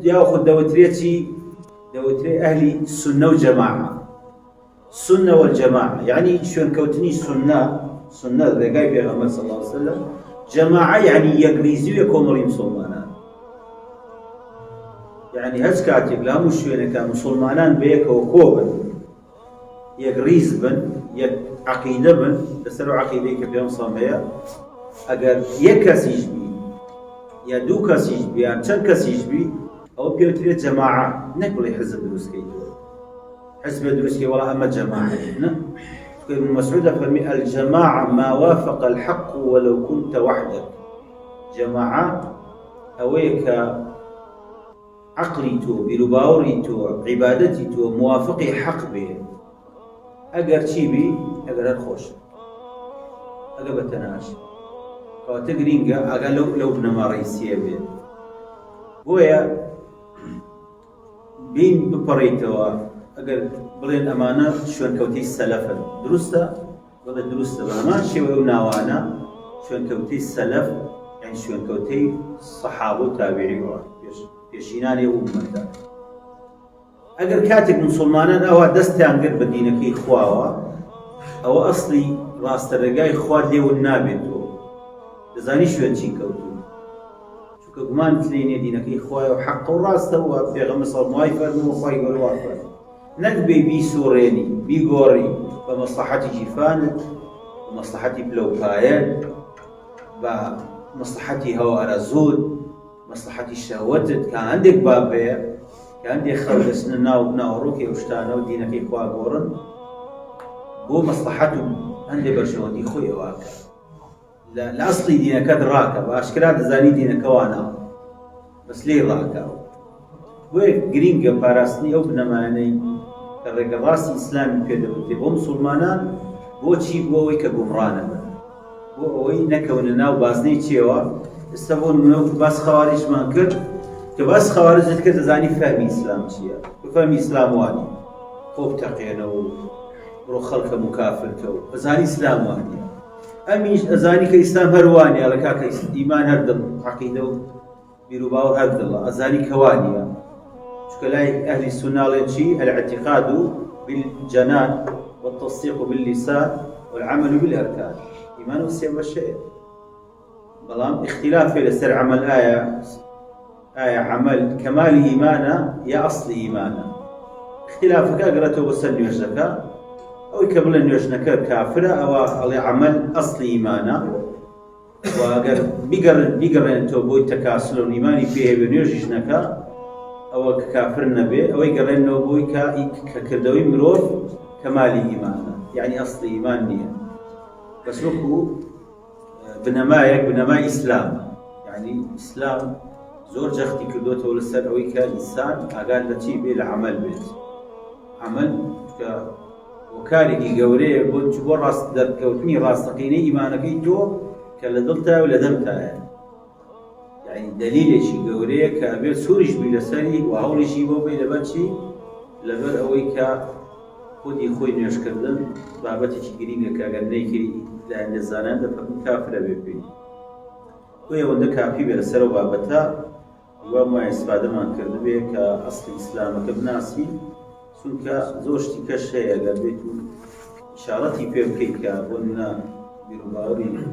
ياخذ دوتريتي أهل السنة والجماعة. السنة والجماعة يعني شون كوتني سنة ذا قايب محمد صلى الله عليه وسلم. جماعة يعني يقريزي ويكون مسلمانا، يعني هز كاتب لا مش شوينك مسلمانان بيك وكوبا يقريز بن عقيدة بن لسروا عقيدة كبيرة صامية. أجر يكسيج بي يا دو كسيج بي يا كم كسيج بي أو بيوتري جماعة نقول حزب دروسكي حزب دروسكي ولا أما جماعة ابن مسعود فرمي الجماعة ما وافق الحق ولو كنت وحدك. جماعة أويك عقليتو بلباوريتو عبادتيتو موافقي حق به أجر شيبي أجر الخوش أجر بتناش كاتجرينجا أجر لو بنما رئيسية به ويا بين ببريتوا أجر بلين أمانة شون كوتي السلف درسته ولا درسته بما شيء وناوانا شون كوتي السلف يعني شون كوتي الصحابة والتابعين يشيناني أمته. أجر كاتب مسلمانا أو دستان غير بدينك إخواوا أو أصلي راس الرجاء إخوات لي والنابتو لزاني شو ينشين كوتو شو كمان تليني دينك إخواوا وحق وراس هو في غمص المايفر وخواي والوافر نقبي بي سوريني بي غوري بمصلحتي جيفان بمصلحتي بلوكايات بمصلحتي هوا أرزود مصلحتي شهوتت كان عندك بابية كان عندي خلص ناوروكي وشتانا ودينك إخوا غورن هو مصلحته عندي برشلونة خوي واكا لا أصلي دينك راكب أشكرات زاني دينك وانا بس ليه راكب ويك جرينجا باراسني أو بنماني الرجال راسي إسلامي كده بو مسلمانان بو شيء بو ويك جمرانا بو وي نكون ناو بازني تشيوا استبون منو بس خوارج ما كر كبس خوارج كده زاني فهمي إسلام شيا فهمي إسلام واني خوب تقينه برو خلق مكافر كو زاني إسلام واني أميش أزاني كإسلام هرواني على كاك إيمان هردل عقيدة بيروباو هردل أزاني كوانيا شكلاي أهل السنة لنشي الاعتقاد بالجنان والتصديق باللسان والعمل بالأركان إيمان والسيم والشيء بلام اختلاف لسر عمل آية عمل كمال إيمانا يا أصل إيمانا اختلافك أقرأته وسن يجزك أو يكمل أن يجنك كافرة أو عمل أصل إيمانا وأقر بيقر أن توبوي تكاسل الإيماني فيه بنيجنك أو كافر النبي أو يقر أنه بوي ككردوي مروف كمال إيمانا يعني أصل إيمان نية بس لكو بنماء إسلام يعني إسلام زور جختي كردوته ولسر أو كإنسان أقال لتي بي العمل بيت عمل وكاري قوري يقول شبور راس دركوتني راس تقيني إيمانك جو كلا دلتا ولا دمتا يعني دليل شيء قوري كأبير سوريش بلسري وهولي شيء بو بي لبتشي لبر أويكا خودي خوي نيش كردن بابتي شي قرينك كأغر نيكي لأن الزانان دفعن كافر بيبين ويا وندا كافي بلسر وبابتا وما استفاده من كرد بي كأصل إسلامك بناسي سونك زوجتي كشيء قلبيتو إشارتي بيبكيك بنا بيروباوري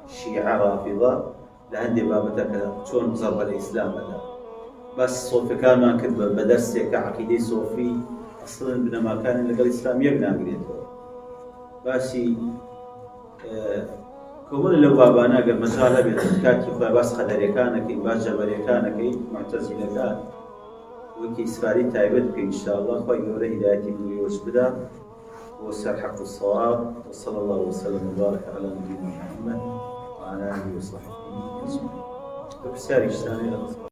شيعة رافضة لعندي بابتك شون ضرب الإسلام هذا بس صوفي كان ما كتب بدرسي كعقيدة صوفي أصلا بنما كان لقى الإسلام يبنى قريته باسي كمان لو بابانا قال مجالة بيتكاتي فباس خدري كانك باس جبري كانك معتزلة كان وكي سفاري تايبت إن شاء الله خوي يوري هدايتي بويوش بدا وسر حق الصواب وصلى الله وسلم وبارك على نبينا محمد وعلى آله وصحبه أجمعين. بساري ثاني